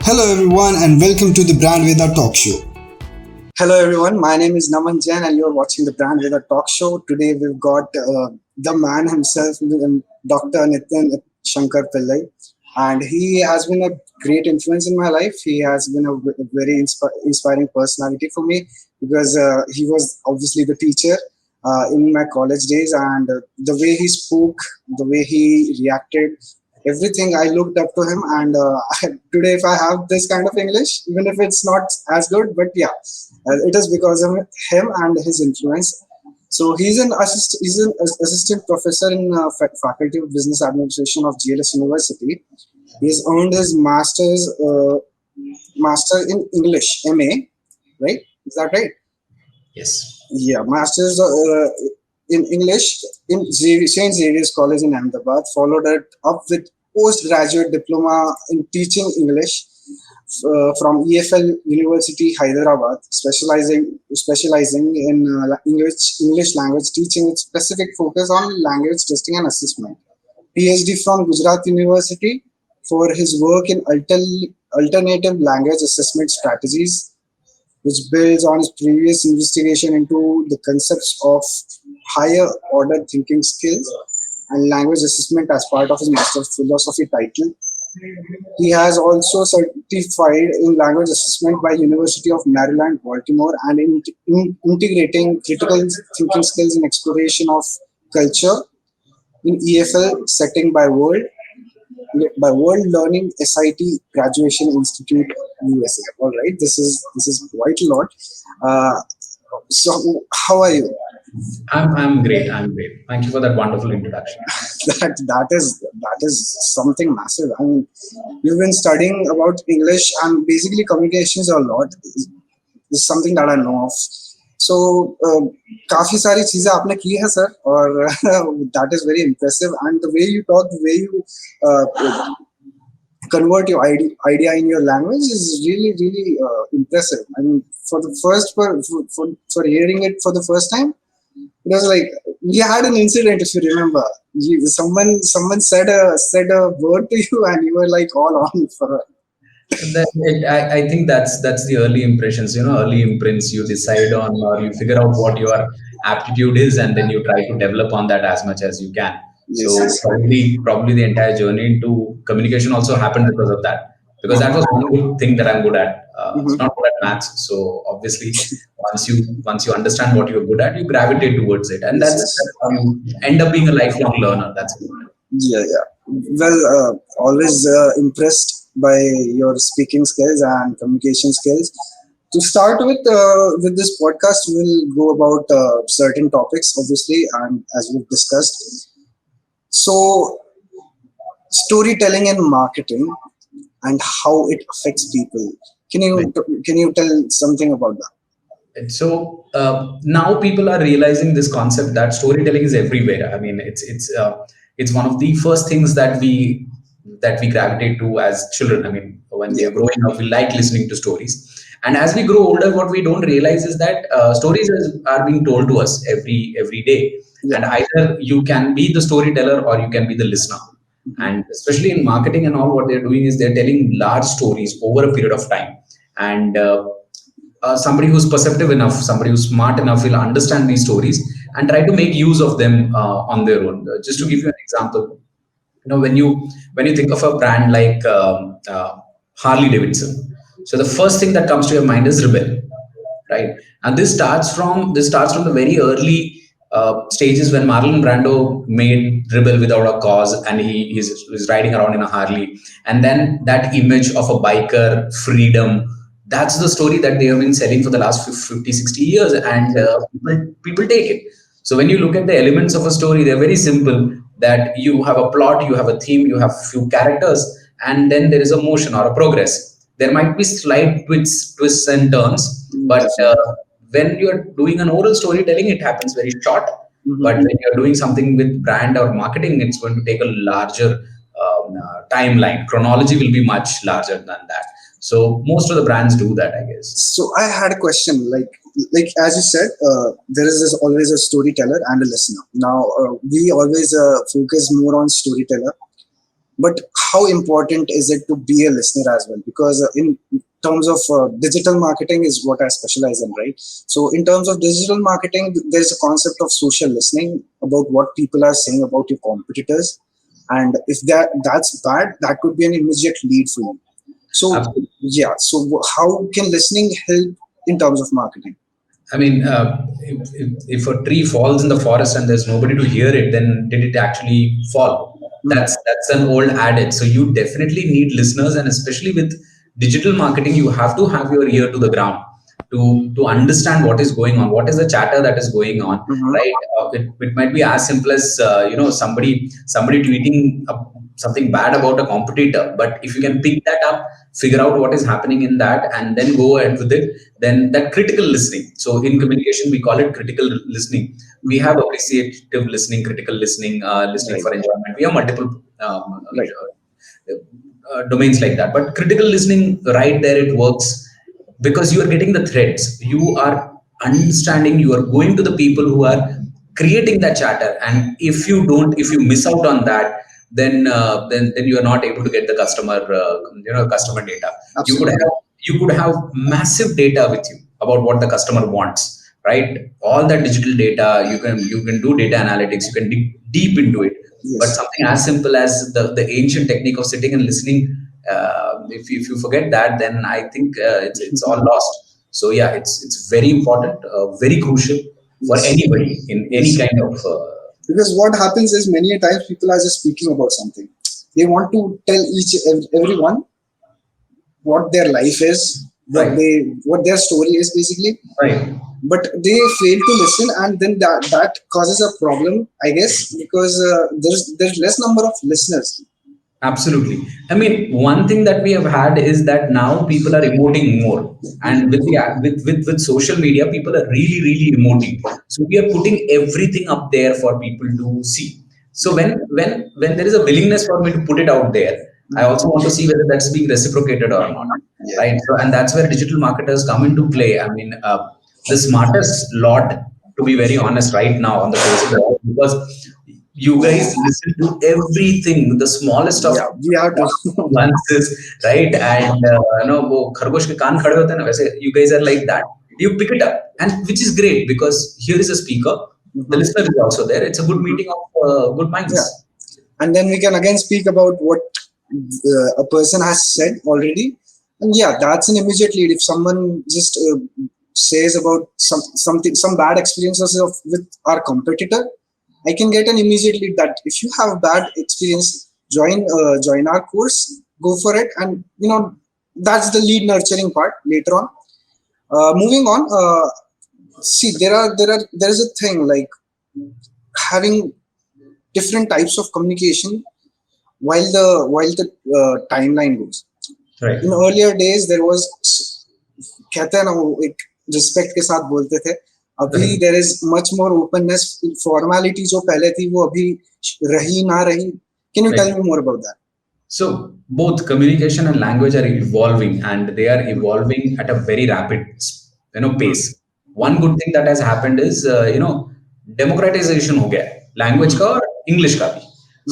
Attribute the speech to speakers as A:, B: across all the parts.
A: Hello everyone and welcome to the Brandveda Talkshow.
B: Hello everyone, my name is Naman Jain and you're watching the Brandveda Talkshow. Today we've got the man himself, Dr. Nitin Pillai, and he has been a great influence in my life. He has been a very inspiring personality for me because he was obviously the teacher in my college days, and the way he spoke, the way he reacted, everything I looked up to him. And today, if I have this kind of English, even if it's not as good, but yeah, it is because of him and his influence. So he's an assistant professor in Faculty of Business Administration of GLS University. He's earned his master in English, MA, right? Is that right?
C: Yes.
B: Yeah, masters in English in St. Xavier's College in Ahmedabad, followed it up with postgraduate diploma in teaching English from EFL University, Hyderabad, specializing in English language teaching with specific focus on language testing and assessment. PhD from Gujarat University for his work in alternative language assessment strategies, which builds on his previous investigation into the concepts of higher order thinking skills and language assessment as part of his Master of Philosophy title. He has also certified in language assessment by University of Maryland, Baltimore, and in integrating critical thinking skills in exploration of culture in EFL setting by World Learning SIT Graduation Institute USA. All right, this is quite a lot. Uh, so, how are you?
C: I'm great. I'm great. Thank you for that wonderful introduction.
B: That is something massive. I mean, you've been studying about English and basically communications a lot. Is something that I know of. So काफी सारी चीजें आपने की है sir और that is very impressive, and the way you talk, the way you convert your idea in your language is really impressive. I mean, for hearing it for the first time, it was like we had an incident, if you remember. Someone said a word to you and you were like all on for it.
C: I think that's the early impressions. Early imprints. You decide on, or you figure out what your aptitude is, and then you try to develop on that as much as you can.
B: Yes,
C: So
B: yes.
C: probably the entire journey into communication also happened because of that. Because that was one good thing that I'm good at. It's
B: Mhm.
C: not good at maths, so obviously once you understand what you're good at, you gravitate towards it, and
B: Yes,
C: that's
B: yes.
C: how you end up being a lifelong learner. That's it.
B: Yeah, yeah. Well, always impressed by your speaking skills and communication skills. To start with this podcast, we'll go about certain topics, obviously, and as we've discussed. So, storytelling and marketing and how it affects people. Can
C: Right.
B: you can you tell something about that?
C: And so now people are realizing this concept that storytelling is everywhere. I mean, it's one of the first things that we gravitate to as children. I mean, when we
B: Yeah.
C: are growing up, we like listening to stories, and as we grow older, what we don't realize is that stories are being told to us every day,
B: Yeah.
C: and either you can be the storyteller or you can be the listener. And especially in marketing and all, what they're doing is they're telling large stories over a period of time, and somebody who's perceptive enough, somebody who's smart enough will understand these stories and try to make use of them on their own. Just to give you an example, when you think of a brand like Harley Davidson, so the first thing that comes to your mind is rebel, right? And this starts from the very early stages when Marlon Brando made Rebel without a cause, and he's riding around in a Harley, and then that image of a biker freedom. That's the story that they have been selling for the last 50, 60 years, and people take it. So when you look at the elements of a story, they're very simple. That you have a plot, you have a theme, you have few characters, and then there is a motion or a progress. There might be slight twists and turns, but when you're doing an oral storytelling, it happens very short. But when you're doing something with brand or marketing, it's going to take a larger timeline. Chronology will be much larger than that. So most of the brands do that, I guess.
B: So I had a question, like as you said, there is always a storyteller and a listener. Now we always focus more on storyteller. but how important is it to be a listener as well? Because in terms of digital marketing is what I specialize in, right? So in terms of digital marketing, there's a concept of social listening about what people are saying about your competitors, and if that's bad, that could be an immediate lead for you. So
C: Absolutely.
B: yeah, so how can listening help in terms of marketing?
C: I mean, if a tree falls in the forest and there's nobody to hear it, then did it actually fall?
B: Hmm.
C: That's an old adage. So you definitely need listeners, and especially with digital marketing, you have to have your ear to the ground to understand what is going on, what is the chatter that is going on,
B: Hmm.
C: right? It might be as simple as somebody tweeting something bad about a competitor, but if you can pick that up, figure out what is happening in that, and then go ahead with it, then that critical listening. So in communication we call it critical listening. We
B: Hmm.
C: have appreciative listening, critical listening, listening
B: Right.
C: for enjoyment. We have multiple
B: Right.
C: domains like that, but critical listening, right there, it works because you are getting the threads, you are understanding, you are going to the people who are creating that chatter, and if you miss out on that, then you are not able to get the customer data. you could
B: Absolutely.
C: have you could have massive data with you about what the customer wants, right? All that digital data, you can do data analytics, you can dig deep into it, but
B: Yes.
C: something as simple as the ancient technique of sitting and listening, if you forget that, then I think it's all lost. So yeah, it's very important, very crucial for
B: Yes.
C: anybody in any
B: Yes.
C: kind of
B: Because what happens is many a times people are just speaking about something. They want to tell everyone what their life is,
C: right,
B: what their story is basically,
C: right.
B: but they fail to listen, and then that causes a problem, I guess, because there's less number of listeners.
C: Absolutely. I mean, one thing that we have had is that now people are emoting more, and with the with social media, people are really really emoting. So we are putting everything up there for people to see. So when there is a willingness for me to put it out there, I also want to see whether that's being reciprocated or not,
B: Yeah.
C: right? So and that's where digital marketers come into play. I mean, the smartest lot, to be very honest, right now on the face of the earth, because you guys listen to everything, the smallest of
B: Yeah, we have to.
C: nuances, right? And वो खरगोश के कान खड़े होते हैं ना, वैसे you guys are like that. You pick it up, and which is great because here is a speaker, the
B: Mhm.
C: listener is also there. It's a good meeting of good minds.
B: Yeah, and then we can again speak about what a person has said already, and yeah, that's an immediate lead. If someone just says about some bad experiences with our competitor, I can get an immediate lead that if you have bad experience, join our course, go for it, and that's the lead nurturing part later on. Moving on, see, there is a thing like having different types of communication while the timeline goes.
C: Right.
B: In earlier days, there was, कहते हैं ना वो एक respect के साथ बोलते थे. अभी
C: Right.
B: there is much more openness. Formality जो पहले थी वो अभी रही ना रही. Can you
C: Right.
B: tell me more about that?
C: So both communication and language are evolving, and they are evolving at a very rapid,
B: Hmm.
C: pace. One good thing that has happened is, democratization हो गया है language
B: Hmm.
C: का और English का भी.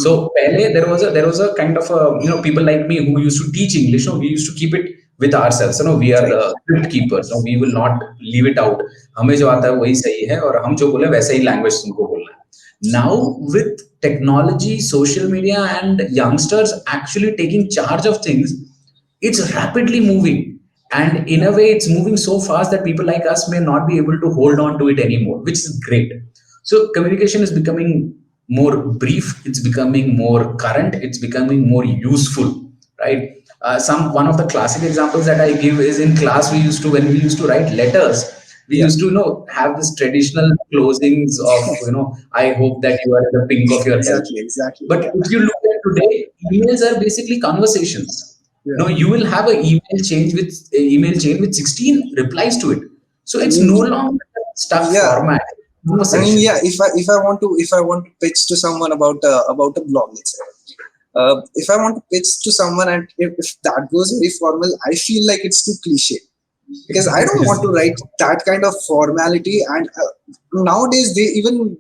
C: So
B: Hmm.
C: पहले there was a kind of people like me who used to teach English. No, we used to keep it with ourselves. We are
B: Right.
C: script keepers. No, we will not leave it out. हमें जो आता है वही सही है, और हम जो बोले वैसा ही language तुमको बोलना है. Now, with technology, social media, and youngsters actually taking charge of things, it's rapidly moving. And in a way, it's moving so fast that people like us may not be able to hold on to it anymore, which is great. So, communication is becoming more brief, it's becoming more current, it's becoming more useful, right? Some One of the classic examples that I give is in class, when we used to write letters, we
B: Yeah.
C: used to have this traditional closings of, I hope that you are in the pink of your health.
B: Exactly. Exactly.
C: But
B: Yeah.
C: if you look at today, emails are basically conversations.
B: Yeah.
C: No, you will have an email chain with 16 replies to it. So
B: I
C: it's
B: mean,
C: no longer stuck
B: yeah.
C: format
B: I mean,
C: conversation.
B: yeah. If I want to pitch to someone about a blog, let's say, if I want to pitch to someone, and if that goes very formal, I feel like it's too cliche, because I don't want to write that kind of formality. And nowadays, even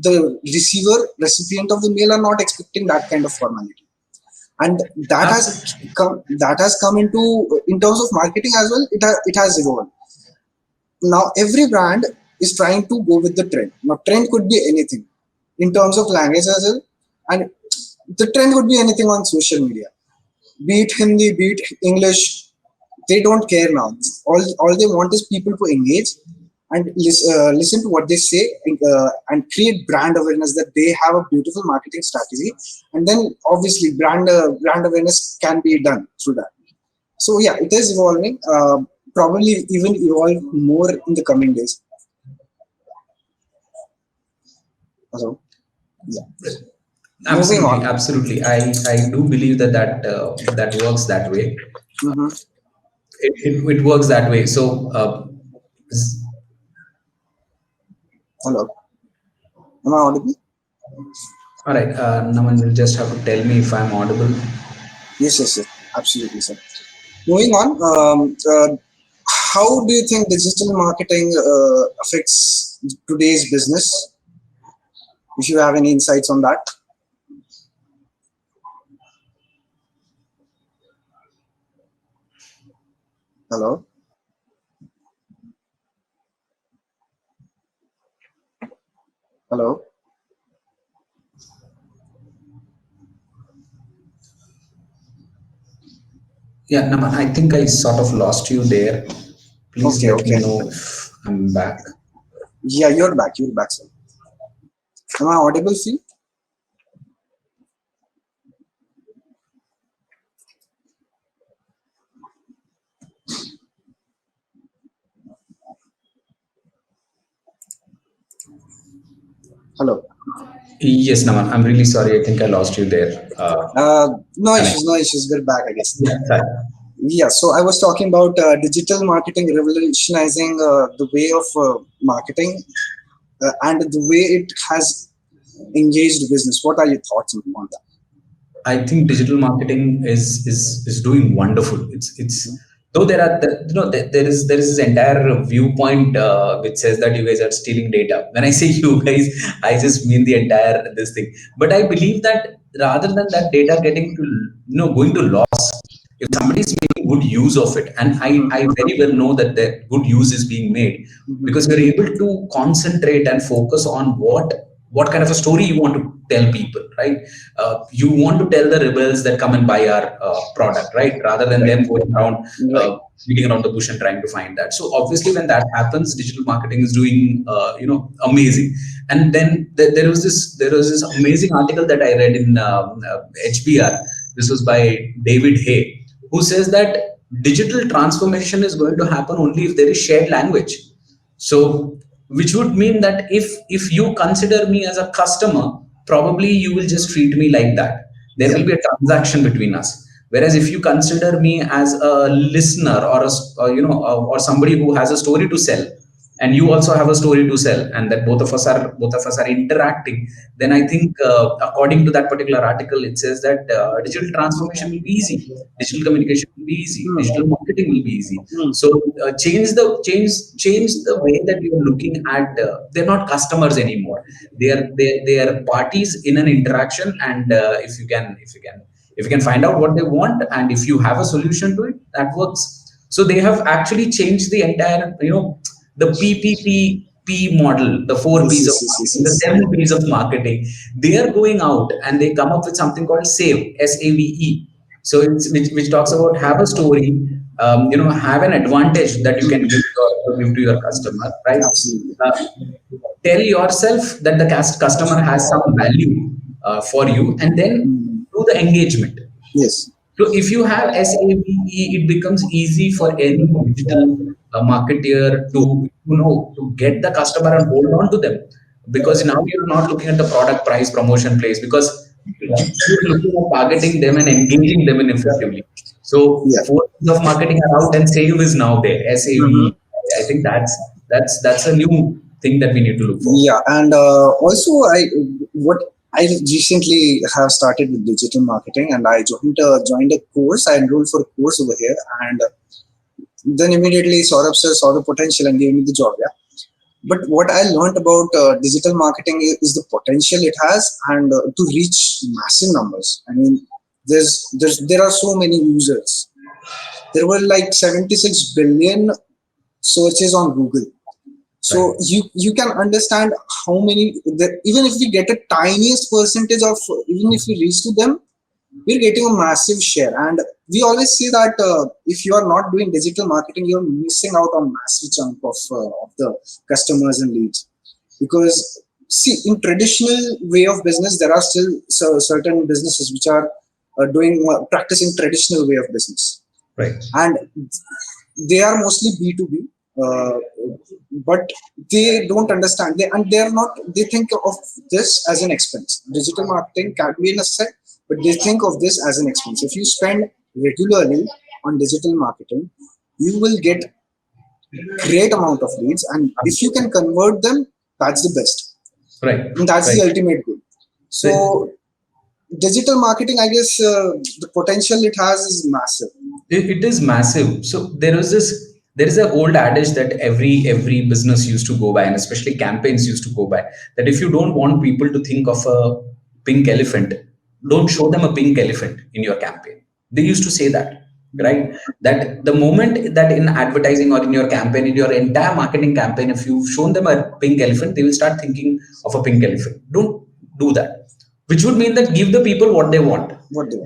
B: the recipient of the mail are not expecting that kind of formality. and that has come into, in terms of marketing as well. It has evolved. Now every brand is trying to go with the trend. Now trend could be anything in terms of language as well, and the trend could be anything on social media, be it Hindi, be it English. They don't care now. All they want is people to engage and listen to what they say, and create brand awareness that they have a beautiful marketing strategy, and then obviously brand awareness can be done through that. So yeah, it is evolving. Probably even evolve more in the coming days. So yeah, moving
C: Absolutely,
B: on.
C: absolutely. I do believe that works that way.
B: Hmm.
C: It works that way. So
B: Hello, am I audible?
C: all right, Naman will just have to tell me if I'm audible.
B: Yes, yes, yes, absolutely, sir. Moving on. How do you think digital marketing affects today's business? If you have any insights on that. Hello. Hello.
C: Yeah, Naman, I think I sort of lost you there. Please
B: Okay,
C: let me
B: okay.
C: know if I'm back.
B: Yeah, you're back. You're back, sir. Am I audible, Phil? Hello.
C: Yes, Naman, I'm really sorry. I think I lost you there.
B: No
C: Connect.
B: issues. No issues. We're back, I guess.
C: Yeah, sorry.
B: Yeah. So I was talking about digital marketing revolutionizing the way of marketing, and the way it has engaged business. What are your thoughts on that?
C: I think digital marketing is doing wonderful. It's though there are there is this entire viewpoint which says that you guys are stealing data. When I say you guys, I just mean the entire this thing. But I believe that rather than that data getting to going to loss, if somebody is making good use of it, and I very well know that the good use is being made, because you're able to concentrate and focus on what kind of a story you want to tell people, right? You want to tell the rebels that come and buy our product, right, rather than
B: Right.
C: them going around
B: Right.
C: beating around the bush and trying to find that. So obviously when that happens, digital marketing is doing amazing. And then there was this amazing article that I read in HBR. This was by David Hay, who says that digital transformation is going to happen only if there is shared language. So which would mean that if you consider me as a customer, probably you will just treat me like that. There
B: Yeah.
C: will be a transaction between us. Whereas if you consider me as a listener, or or somebody who has a story to sell, and you also have a story to sell, and that both of us are interacting, then I think, according to that particular article, it says that digital transformation will be easy, digital communication will be easy, digital marketing will be easy.
B: Hmm.
C: So change the way that you're looking at. They're not customers anymore. They are parties in an interaction. And if you can find out what they want, and if you have a solution to it, that works. So they have actually changed the entire, the PPP model, the four
B: Yes,
C: P's of
B: yes, yes, yes,
C: marketing, the
B: yes.
C: seven P's of marketing. They are going out and they come up with something called SAVE, SAVE. So which talks about have a story, have an advantage that you can give to your customer, right?
B: Absolutely.
C: Uh, Tell yourself that the customer has some value for you, and then
B: Hmm.
C: do the engagement.
B: Yes.
C: So if you have SAVE, it becomes easy for any digital marketer to get the customer and hold on to them, because now you're not looking at the product price promotion place, because you're looking at targeting them and engaging them in effectively. So
B: Yeah.
C: four P's of marketing are out and save is now there.
B: Hmm.
C: SAVE. I think that's a new thing that we need to look for.
B: Yeah, and also what I recently have started with digital marketing, and I joined a course. I enrolled for a course over here, and then immediately Saurabh sir saw the potential and gave me the job. Yeah. But what I learned about digital marketing is the potential it has, and to reach massive numbers. I mean, there are so many users. There were like 76 billion searches on Google. So you can understand how many, even if we get a tiniest percentage of, even if we reach to them, we're getting a massive share. And we always see that if you are not doing digital marketing, you're missing out on massive chunk of the customers and leads. Because see, in traditional way of business, there are still certain businesses which are practicing traditional way of business.
C: Right.
B: And they are mostly B2B, but they don't understand. They think of this as an expense. Digital marketing can be an asset, but they think of this as an expense. If you spend regularly on digital marketing, you will get great amount of leads, and if you can convert them, that's the best.
C: Right.
B: And that's the ultimate goal. So digital marketing, I guess the potential it has is massive.
C: It is massive. So there is an old adage that every business used to go by, and especially campaigns used to go by, that if you don't want people to think of a pink elephant, don't show them a pink elephant in your campaign. They used to say that, right? That the moment that in advertising or in your campaign, in your entire marketing campaign, if you've shown them a pink elephant, they will start thinking of a pink elephant. Don't do that. Which would mean that give the people what they want.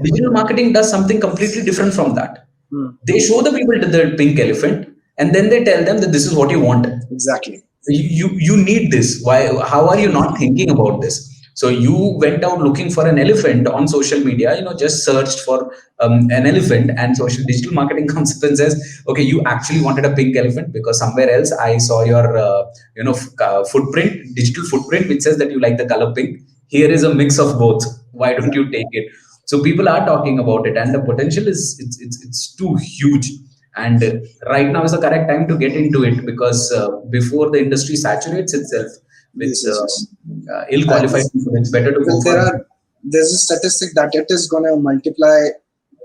C: Digital marketing does something completely different from that. They show the people the pink elephant, and then they tell them that this is what you want.
B: Exactly.
C: You need this. Why? How are you not thinking about this? So you went out looking for an elephant on social media. Just searched for an elephant, and digital marketing comes up and says, okay, you actually wanted a pink elephant because somewhere else I saw your digital footprint, which says that you like the color pink. Here is a mix of both. Why don't you take it? So people are talking about it, and the potential is it's too huge. And right now is the correct time to get into it, because before the industry saturates itself with ill-qualified people, it's better to go for.
B: There's a statistic that it is going to multiply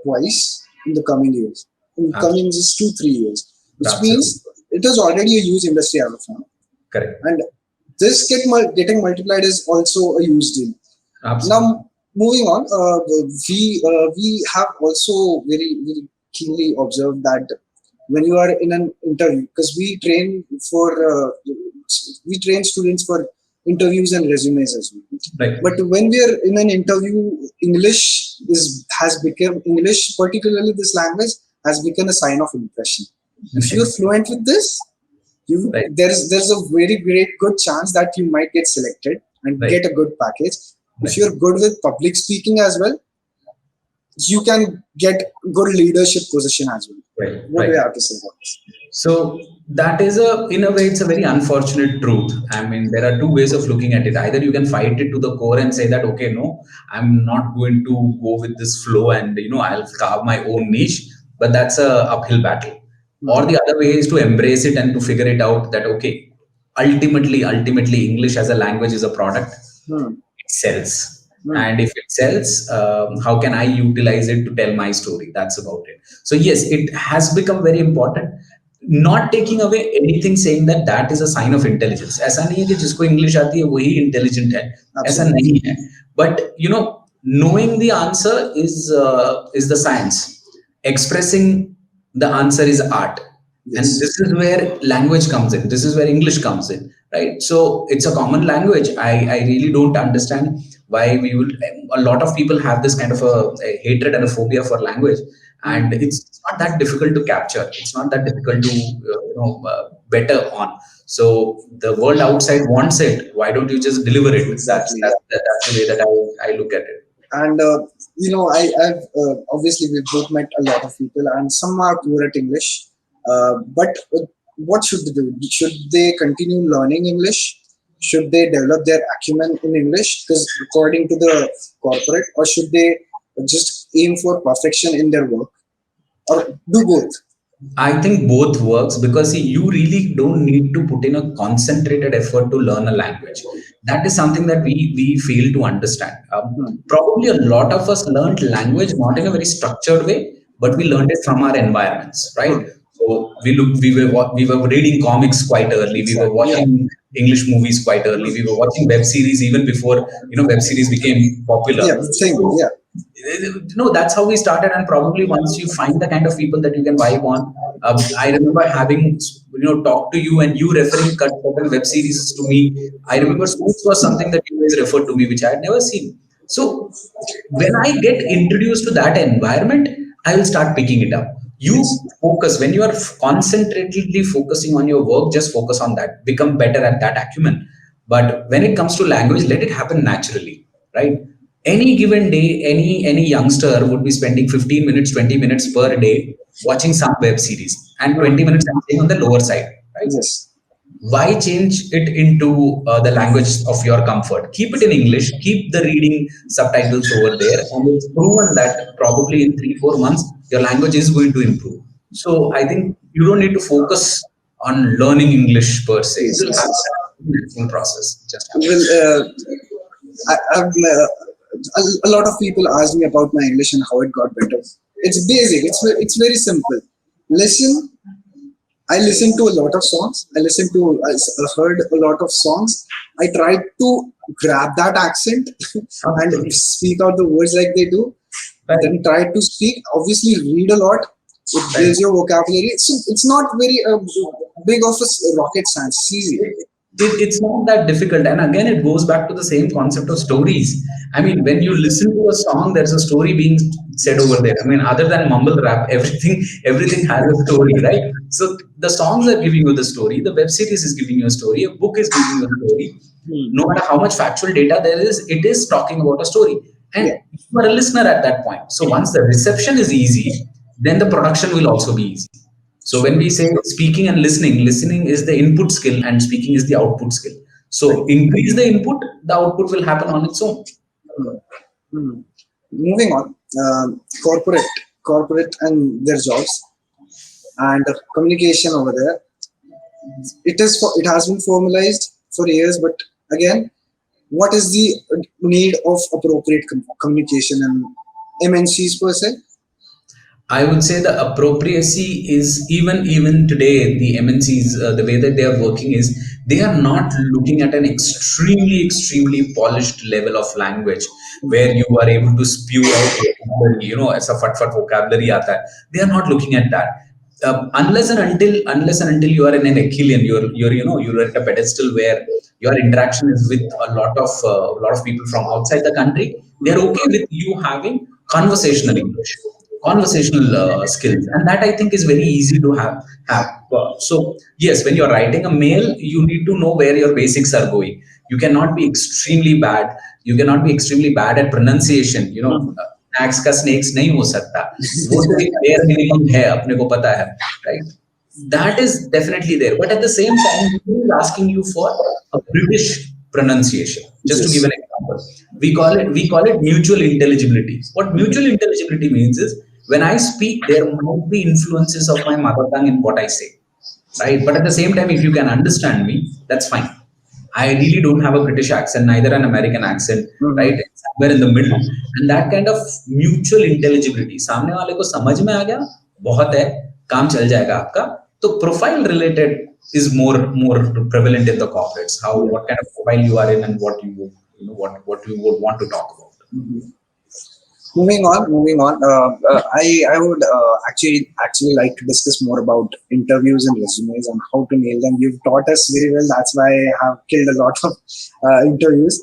B: twice in the coming years. In coming just 2-3 years, which means it is already a huge industry as of now.
C: Correct.
B: And this getting multiplied is also a huge deal.
C: Absolutely.
B: Now, moving on, we have also very, very keenly observed that when you are in an interview, because we train students for interviews and resumes as well.
C: Right.
B: But when we are in an interview, English, particularly this language, has become a sign of impression. If you're fluent with this, there's a very good chance that you might get selected and get a good package. If you're good with public speaking as well, you can get good leadership position as well. What do you have to say about this?
C: So that is in a way, it's a very unfortunate truth. I mean, there are two ways of looking at it. Either you can fight it to the core and say that, okay, no, I'm not going to go with this flow, and I'll carve my own niche, but that's a uphill battle. Or the other way is to embrace it and to figure it out that, okay, ultimately English as a language is a product. It sells. And if it sells, how can I utilize it to tell my story? That's about it. So yes, it has become very important. Not taking away anything, saying that that is a sign of intelligence. ऐसा नहीं है कि जिसको English आती है वही intelligent है. ऐसा नहीं है. But knowing the answer is the science. Expressing the answer is art. Yes. And this is where language comes in. This is where English comes in, right? So it's a common language. I really don't understand why a lot of people have this kind of a hatred and a phobia for language, and it's not that difficult to capture. It's not that difficult to better on. So the world outside wants it. Why don't you just deliver it? Exactly. That's the way that I look at it.
B: And I've obviously we've both met a lot of people, and some are poor at English. But what should they do? Should they continue learning English? Should they develop their acumen in English, because according to the corporate, or should they just aim for perfection in their work, or do both?
C: I think both works, because you really don't need to put in a concentrated effort to learn a language. That is something that we fail to understand. Probably a lot of us learned language not in a very structured way, but we learned it from our environments, right? So we were reading comics quite early. We were watching English movies quite early. We were watching web series even before web series became popular.
B: Yeah, same. Yeah.
C: No, that's how we started. And probably once you find the kind of people that you can vibe on, I remember having, talked to you and you referring certain web series to me. I remember Suits was something that you guys referred to me, which I had never seen. So when I get introduced to that environment, I will start picking it up. You
B: Yes.
C: focus when you are concentratedly focusing on your work, just focus on that, become better at that acumen. But when it comes to language, let it happen naturally, right? Any given day, any youngster would be spending 15 minutes, 20 minutes per day watching some web series, and 20 minutes I'm saying on the lower side, right?
B: Yes.
C: Why change it into the language of your comfort? Keep it in English, keep the reading subtitles over there, and it's proven that probably in 3 4 months your language is going to improve. So I think you don't need to focus on learning English per se. It
B: Yes.
C: will
B: Yes.
C: happen.
B: Yes.
C: Natural process, it just happens.
B: Well, a lot of people ask me about my English and how it got better. It's basic. It's very simple. Listen. I listen to a lot of songs. I heard a lot of songs. I tried to grab that accent and speak out the words like they do.
C: Right.
B: Then try to speak. Obviously, read a lot. It
C: Right.
B: builds your vocabulary. So it's not very big of a rocket science. It's easy.
C: It's not that difficult. And again, it goes back to the same concept of stories. I mean, when you listen to a song, there's a story being said over there. I mean, other than mumble rap, everything has a story, right? So the songs are giving you the story, the web series is giving you a story, a book is giving you a story. No matter how much factual data there is, it is talking about a story. And
B: Yeah.
C: you are a listener at that point. So once the reception is easy, then the production will also be easy. So when we say speaking and listening, listening is the input skill and speaking is the output skill. So increase the input, the output will happen on its own.
B: Hmm. Moving on, corporate and their jobs and communication over there. It has been formalized for years, but again, what is the need of appropriate communication and MNCs per se?
C: I would say the appropriacy is even today the MNCs, the way that they are working is they are not looking at an extremely polished level of language where you are able to spew out vocabulary, as a fat vocabulary aata hai. They are not looking at that. Unless and until you are in an Achillean, you're at a pedestal where your interaction is with a lot of people from outside the country. They're okay with you having conversational English, conversational skills, and that I think is very easy to have. So yes, when you're writing a mail, you need to know where your basics are going. You cannot be extremely bad. You cannot be extremely bad at pronunciation. Snacks का snakes नहीं हो सकता. वो तो एक bare minimum है, अपने को पता है, right? That is definitely there, but at the same time he is asking you for a British pronunciation. Just to give
B: Yes.
C: an example, we call it mutual intelligibility. What mutual intelligibility means is when I speak, there might be influences of my mother tongue in what I say, right? But at the same time, if you can understand me, that's fine. I really don't have a British accent, neither an American accent, right? It's somewhere in the middle. And that kind of mutual intelligibility, सामने वाले को समझ में आ गया, बहुत है, काम चल जाएगा आपका. तो profile related is more prevalent in the corporates. How, what kind of profile you are in, and what you would want to talk about.
B: Moving on. I would actually like to discuss more about interviews and resumes and how to nail them. You've taught us very well. That's why I have killed a lot of interviews.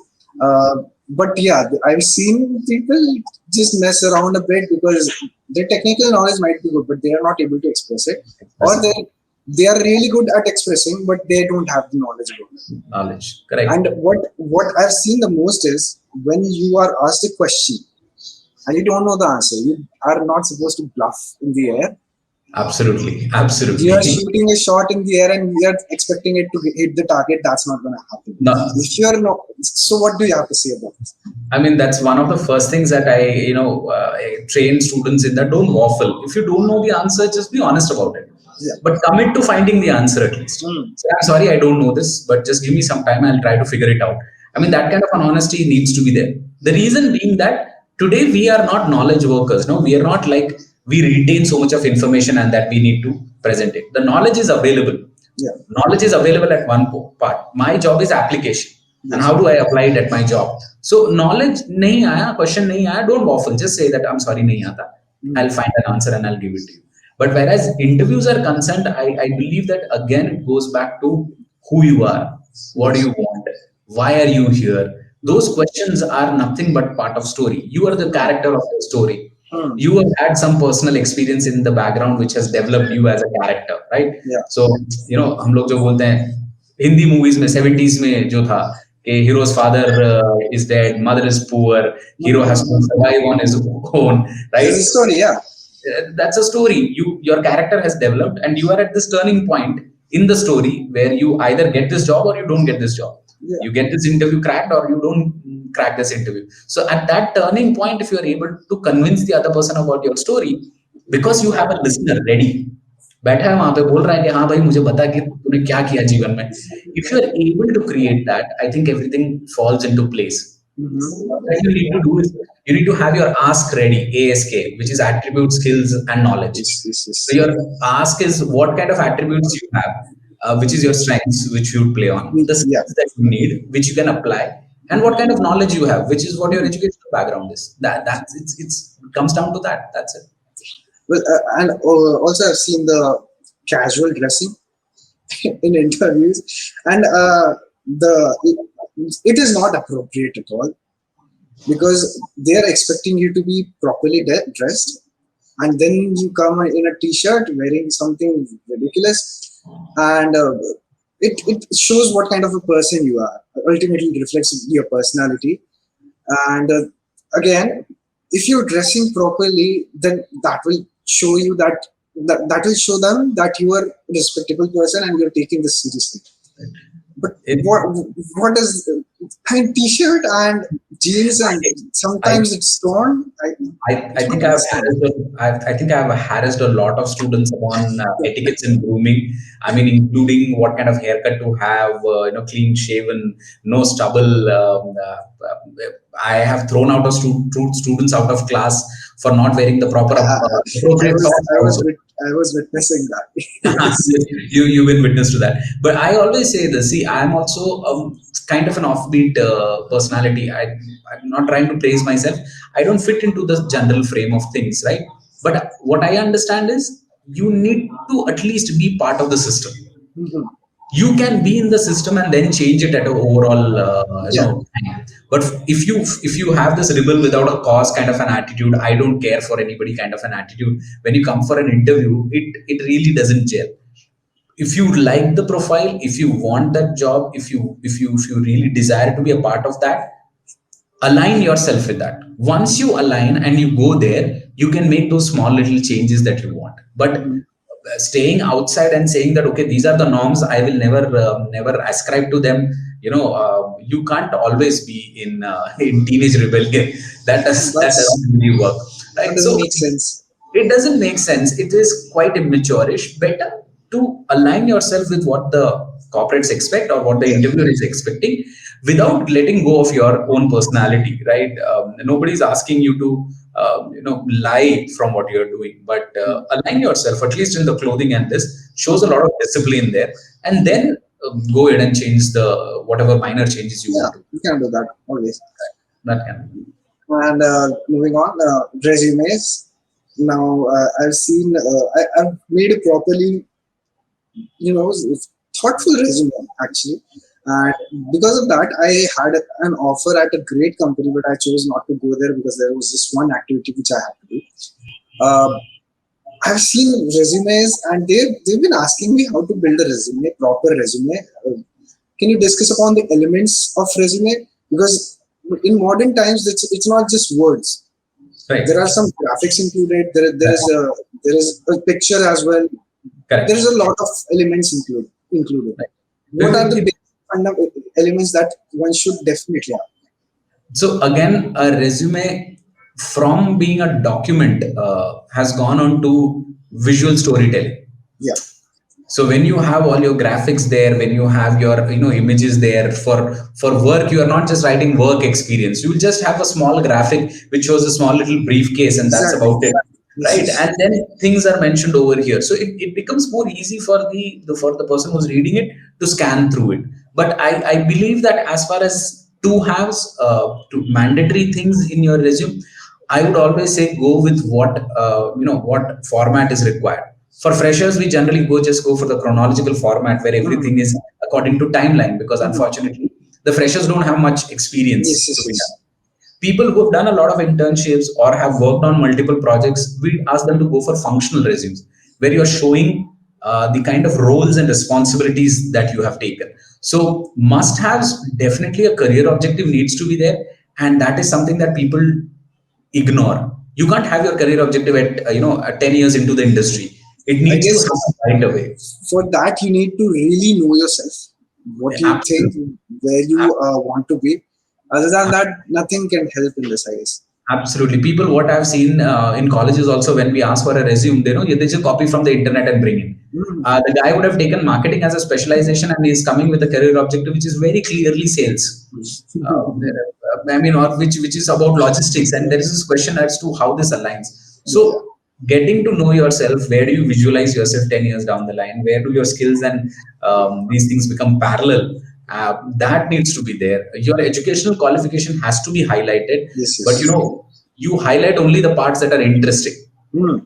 B: But yeah, I've seen people just mess around a bit because their technical knowledge might be good, but they are not able to express it, or they are really good at expressing, but they don't have the knowledge about it.
C: Knowledge, correct.
B: And what I've seen the most is when you are asked a question and you don't know the answer, you are not supposed to bluff in the air.
C: Absolutely.
B: You are shooting a shot in the air and you are expecting it to hit the target. That's not going to happen.
C: No.
B: If you are not, so what do you have to say about this?
C: I mean, that's one of the first things that I train students in, that don't waffle. If you don't know the answer, just be honest about it.
B: Yeah.
C: But commit to finding the answer at least. So, I'm sorry, I don't know this, but just give me some time. I'll try to figure it out. I mean, that kind of an honesty needs to be there. The reason being that today we are not knowledge workers. No, we are not like we retain so much of information and that we need to present it. The knowledge is available.
B: Yeah.
C: Knowledge is available at one part. My job is application. and how do I apply it at my job. So knowledge nahi aaya, question nahi aaya, don't waffle, just say that I'm sorry nahi aata. I'll find an answer and I'll give it to you. But whereas interviews are concerned, I believe that again it goes back to who you are, what do you want, why are you here. Those questions are nothing but part of story. You are the character of the story. You have had some personal experience in the background which has developed you as a character, right?
B: Yeah.
C: So हम लोग जो बोलते हैं Hindi movies में 70s में जो था कि hero's father is dead, mother is poor, hero has to survive on his own, right?
B: This is a story, yeah.
C: That's a story. Your character has developed, and you are at this turning point in the story where you either get this job or you don't get this job.
B: Yeah.
C: You get this interview cracked or you don't crack this interview. So at that turning point, if you are able to convince the other person about your story, because you have a listener ready, बैठा है वहां पे बोल रहा है कि हाँ भाई मुझे बता कि तूने क्या किया जीवन में. If you are able to create that, I think everything falls into place. What you need to do is you need to have your ask ready, ASK, which is attribute, skills, and knowledge. So your ask is what kind of attributes you have, which is your strengths, which you play on, the skills that you need, which you can apply, and what kind of knowledge you have, which is what your educational background is. It comes down to that. That's it.
B: Well, and also I've seen the casual dressing in interviews, and it is not appropriate at all, because they are expecting you to be properly dressed, and then you come in a t-shirt wearing something ridiculous, and it shows what kind of a person you are. Ultimately, it reflects your personality, and again, if you're dressing properly, then that will show you that will show them that you are a respectable person and you're taking this seriously. But what is t-shirt and jeans, and sometimes it's torn.
C: I think I've harassed a lot of students on etiquettes in grooming. I mean, including what kind of haircut to have, clean shaven, no stubble. I have thrown out of students out of class for not wearing the proper appropriate socks.
B: I was witnessing that.
C: You've been witness to that. But I always say this. See, I'm also kind of an offbeat personality. I'm not trying to praise myself. I don't fit into the general frame of things, right? But what I understand is you need to at least be part of the system. You can be in the system and then change it at an overall time. But if you have this rebel without a cause kind of an attitude, I don't care for anybody kind of an attitude, when you come for an interview, it really doesn't gel. If you like the profile, if you want that job, if you really desire to be a part of that, align yourself with that. Once you align and you go there, you can make those small little changes that you want. But staying outside and saying that okay, these are the norms, I will never ascribe to them, you can't always be in teenage rebellion. That doesn't really work, right?
B: That doesn't make sense.
C: It doesn't make sense. It is quite immature-ish. Better to align yourself with what the corporates expect or what the interviewer is expecting, without letting go of your own personality, right? Nobody's asking you to lie from what you're doing, but align yourself, at least in the clothing, and this shows a lot of discipline there. And then go ahead and change the whatever minor changes you want to.
B: You can do that always.
C: That can.
B: And moving on, resumes. Now I've seen I've made a properly thoughtful resume actually, and because of that I had an offer at a great company, but I chose not to go there because there was just one activity which I had to do. I've seen resumes and they've been asking me how to build a resume, proper resume. Can you discuss upon the elements of resume? Because in modern times it's not just words. Right. There are some graphics included. There is a picture as well. Correct. There is a lot of elements included. Right. What are the big elements that one should definitely have?
C: So again, a resume from being a document has gone on to visual storytelling.
B: Yeah.
C: So when you have all your graphics there, when you have your images there for work, you are not just writing work experience. You will just have a small graphic which shows a small little briefcase, and that's about it, right? And then things are mentioned over here. So it becomes more easy for the person who's reading it to scan through it. But I believe that as far as to have to mandatory things in your resume, I would always say go with what format is required. For freshers, we generally go for the chronological format where everything is according to timeline, because unfortunately the freshers don't have much experience
B: Yes, yes,
C: to be done.
B: yes.
C: People who have done a lot of internships or have worked on multiple projects, we ask them to go for functional resumes where you're showing the kind of roles and responsibilities that you have taken. So must haves, definitely a career objective needs to be there, and that is something that people ignore. You can't have your career objective at 10 years into the industry. It
B: I
C: needs to
B: guess
C: happen right away.
B: for that you need to really know yourself, what you think,
C: Absolutely.
B: where you want to be. Other than that, nothing can help in this, I guess.
C: Absolutely. People, what I've seen in colleges also, when we ask for a resume, they just copy from the internet and bring in.
B: Mhm.
C: The guy would have taken marketing as a specialization and he's coming with a career objective which is very clearly sales. Or which is about logistics. And there is this question as to how this aligns.
B: Yeah.
C: So, getting to know yourself, where do you visualize yourself 10 years down the line? Where do your skills and these things become parallel? That needs to be there. Your educational qualification has to be highlighted,
B: Yes,
C: but
B: yes.
C: you highlight only the parts that are interesting.
B: Hmm.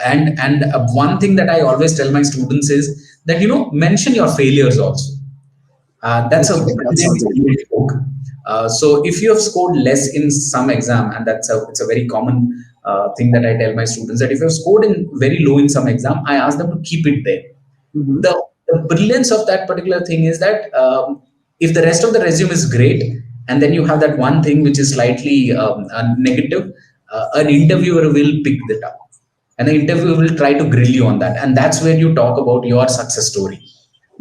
C: And one thing that I always tell my students is that mention your failures also. That's a
B: Okay, that
C: brilliant
B: sounds good.
C: English book. So if you have scored less in some exam, and it's a very common thing that I tell my students, that if you have scored in very low in some exam, I ask them to keep it there.
B: Hmm.
C: The brilliance of that particular thing is that if the rest of the resume is great, and then you have that one thing which is slightly negative, an interviewer will pick that up, and the interviewer will try to grill you on that, and that's where you talk about your success story.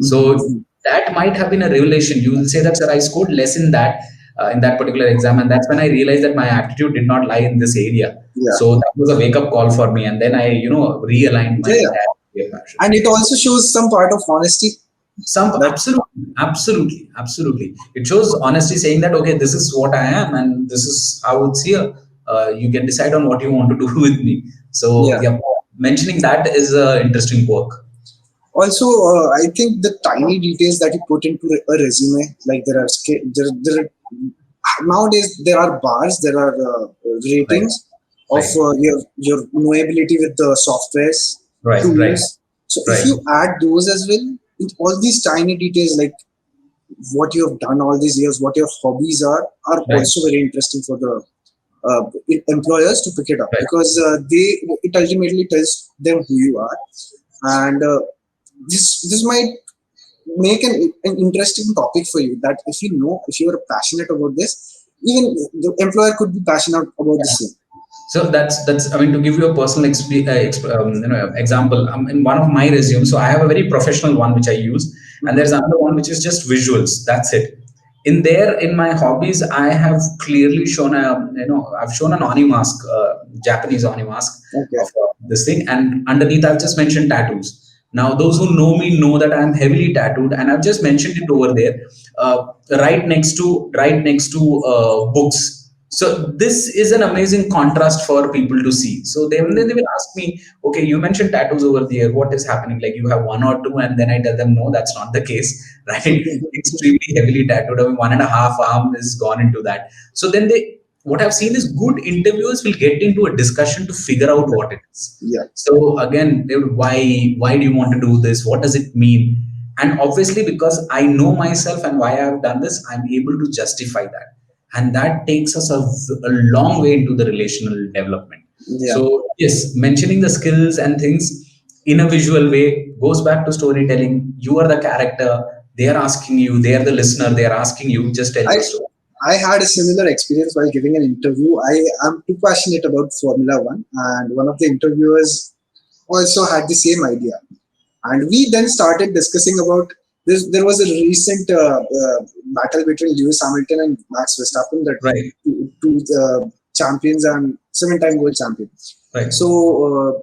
C: So
B: Hmm.
C: that might have been a revelation. You will say that, sir, I scored less in that particular exam, and that's when I realized that my aptitude did not lie in this area.
B: Yeah.
C: So that was a wake up call for me, and then I realigned my
B: Yeah, yeah.
C: entire career passion.
B: And it also shows some part of honesty.
C: Some
B: That
C: absolutely. It shows honesty, saying that okay, this is what I am, and this is how it's here. You can decide on what you want to do with me. So
B: yeah.
C: yeah, mentioning that is interesting work.
B: Also, I think the tiny details that you put into a resume, like there are there are, nowadays there are bars, there are
C: Right,
B: ratings of
C: right,
B: your knowability with the softwares,
C: right,
B: tools. So if
C: right,
B: you add those as well, with all these tiny details like what you have done all these years, what your hobbies are
C: right,
B: also very interesting for the employers to pick it up,
C: right.
B: because it ultimately tells them who you are. And this might make an interesting topic for you, that if you are passionate about this, even the employer could be passionate about the same.
C: So that's. I mean, to give you a personal example, in one of my resumes. So I have a very professional one which I use, and there's another one which is just visuals. That's it. In my hobbies, I have clearly shown I've shown an Oni mask, Japanese Oni mask
B: Okay.
C: of this thing, and underneath I've just mentioned tattoos. Now, those who know me know that I'm heavily tattooed, and I've just mentioned it over there, right next to books. So this is an amazing contrast for people to see. So then they will ask me, okay, you mentioned tattoos over there. What is happening? Like you have one or two, and then I tell them, no, that's not the case, right? Extremely heavily tattooed. I mean, one and a half arm is gone into that. So then what I've seen is good interviewers will get into a discussion to figure out what it is.
B: Yeah.
C: So again, they would, why do you want to do this? What does it mean? And obviously, because I know myself and why I've done this, I'm able to justify that, and that takes us a long way into the relational development.
B: Yeah.
C: So yes, mentioning the skills and things in a visual way goes back to storytelling. You are the character. They are asking you. They are the listener. They are asking you. Just tell
B: I
C: your story.
B: I had a similar experience while giving an interview. I am too passionate about Formula One, and one of the interviewers also had the same idea. And we then started discussing about this. There was a recent battle between Lewis Hamilton and Max Verstappen, that
C: Right.
B: two champions and seven-time world champion.
C: Right.
B: So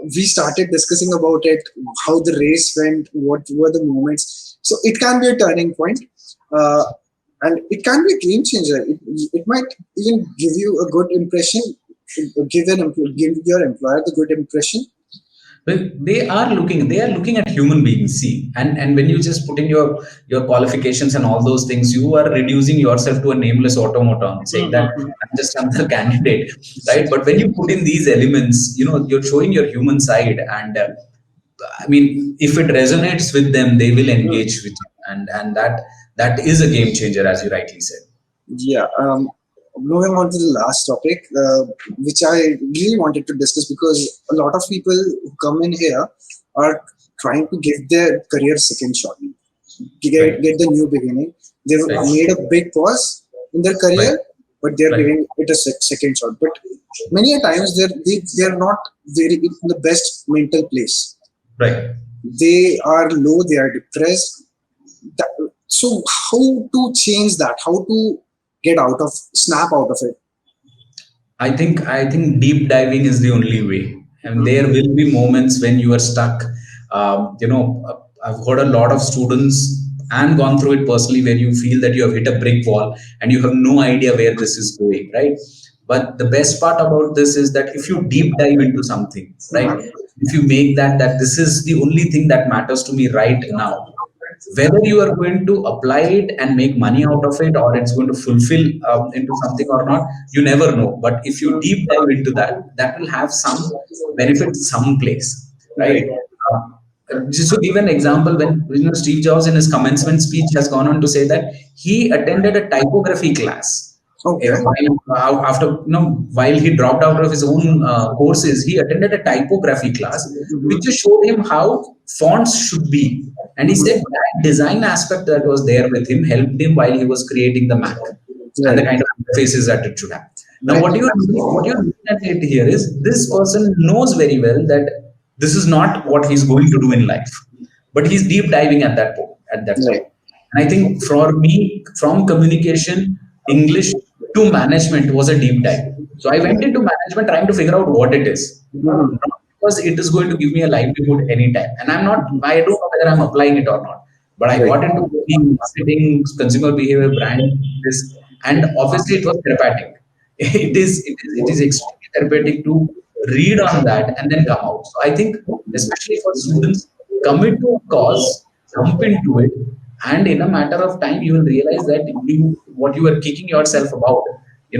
B: we started discussing about it, how the race went, what were the moments. So it can be a turning point. And it can be a game changer. It might even give you a good impression, give your employer the good impression.
C: Well, they are looking at human beings. See, and when you just put in your qualifications and all those things, you are reducing yourself to a nameless automaton, saying that I'm just another candidate, right? But when you put in these elements, you're showing your human side, and I mean, if it resonates with them, they will engage with you, and that is a game changer, as you rightly said.
B: Yeah. Moving on to the last topic, which I really wanted to discuss because a lot of people who come in here are trying to give their career second shot,
C: Right,
B: get the new beginning. They've
C: right,
B: made a big pause in their
C: right,
B: career, but they're
C: right,
B: giving it a second shot. But many a times they're not very in the best mental place.
C: right.
B: They are low. They are depressed. So how to change that? How to get out of snap out of it?
C: I think deep diving is the only way, and there will be moments when you are stuck. I've heard a lot of students and gone through it personally where you feel that you have hit a brick wall and you have no idea where this is going, right? But the best part about this is that if you deep dive into something, right? If you make that this is the only thing that matters to me right now, whether you are going to apply it and make money out of it, or it's going to fulfill into something or not, you never know. But if you deep dive into that will have some benefit someplace, right? uh, just to give an example, when Steve Jobs in his commencement speech has gone on to say that he attended a typography class.
B: Okay.
C: After, while he dropped out of his own courses, he attended a typography class, which just showed him how fonts should be. And he said that design aspect that was there with him helped him while he was creating the Mac and the
B: Right.
C: kind of interfaces that it should have. Now,
B: Right.
C: what you're looking at it here is this person knows very well that this is not what he's going to do in life, but he's deep diving at that point. At that point,
B: Right.
C: and I think for me, from communication, English to management was a deep dive. So I went into management trying to figure out what it is,
B: Mhm.
C: not because it is going to give me a livelihood anytime. And I don't know whether I'm applying it or not. But I
B: Right.
C: got into marketing, consumer behavior, brand, this, and obviously it was therapeutic. It is extremely therapeutic to read on that and then come out. So I think, especially for students, commit to a cause, jump into it, and in a matter of time, you will realize that what you were kicking yourself about.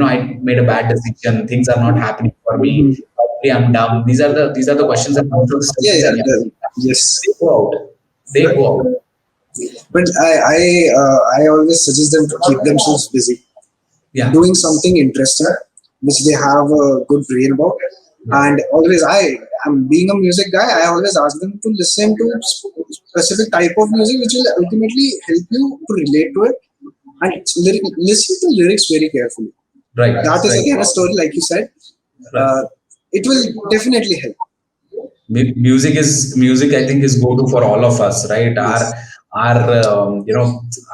C: I made a bad decision. Things are not happening for me.
B: Mhm.
C: Probably I'm dumb. These are the questions that come to the
B: Yeah.
C: surface,
B: Yeah.
C: and
B: Yes.
C: they go out. They go out.
B: But I always suggest them to keep themselves busy,
C: Yeah.
B: doing something interesting, which they have a good brain about.
C: Yeah.
B: And always, am being a music guy. I always ask them to listen to specific type of music, which will ultimately help you to relate to it, and listen to lyrics very carefully.
C: Right.
B: That is
C: Right.
B: again a story, like you said.
C: Right.
B: It will definitely help.
C: Music. I think is go to for all of us, right? Our
B: Yes.
C: our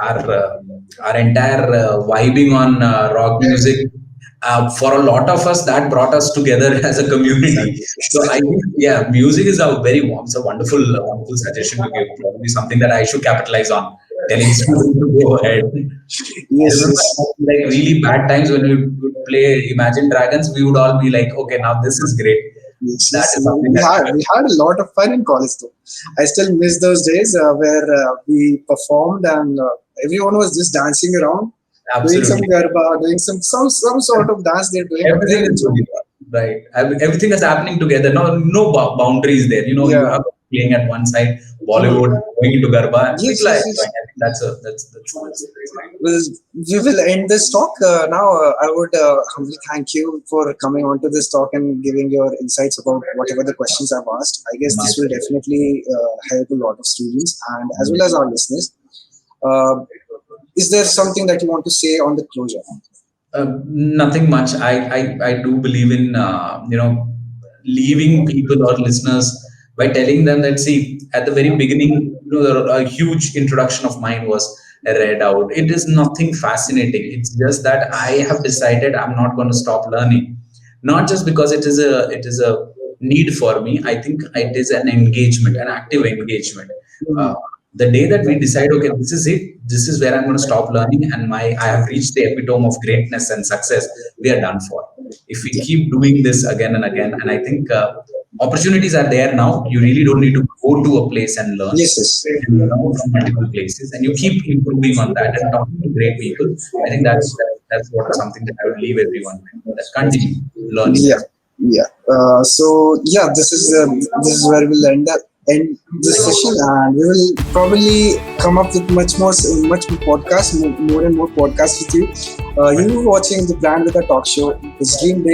C: our our entire vibing on rock music. For a lot of us, that brought us together as a community.
B: Exactly.
C: So I think, yeah, music is a very warm, it's a wonderful, wonderful suggestion to give. Probably something that I should capitalize on, telling students to go ahead. I
B: Yes.
C: remember
B: Yes.
C: like really bad times when we would play Imagine Dragons, we would all be like, okay, now this is great.
B: Yes,
C: That
B: yes.
C: is something
B: We
C: that
B: had a lot of fun in college though. I still miss those days where we performed and everyone was just dancing around, doing some
C: absolutely
B: garba, doing some sort of dance they're doing, but
C: everything
B: they're
C: is
B: enjoying.
C: going on, right. Everything is happening together. No boundaries there. You
B: Yeah.
C: have playing at one side,
B: Mhm.
C: Bollywood going into Garba, and
B: Yes,
C: people are
B: yes, yes.
C: enjoying. I think that's right.
B: Well, we will end this talk now. I would humbly thank you for coming on to this talk and giving your insights about whatever the questions I've asked. I guess
C: My
B: this will
C: pleasure.
B: definitely help a lot of students and as
C: My
B: well as our
C: pleasure.
B: listeners. Uh, is there something that you want to say on the closure?
C: Nothing much. I do believe in leaving people or listeners by telling them that, see, at the very beginning, a huge introduction of mine was read out. It is nothing fascinating. It's just that I have decided I'm not going to stop learning, not just because it is a need for me. I think it is an engagement, an active engagement. Uh, the day that we decide, okay, this is it, this is where I'm going to stop learning, and I have reached the epitome of greatness and success, we are done for. If we
B: Yeah.
C: keep doing this again and again, and I think opportunities are there now. You really don't need to go to a place and learn.
B: Yes, yes.
C: You can learn from multiple places, and you keep improving on that and talking to great people. I think that's what something that I would leave everyone with. That continue learning.
B: Yeah, yeah. So yeah, this is where we'll end this session, and we will probably come up with much more podcasts, more and more podcasts with you. You watching the Brandveda Talk Show. It's dream break.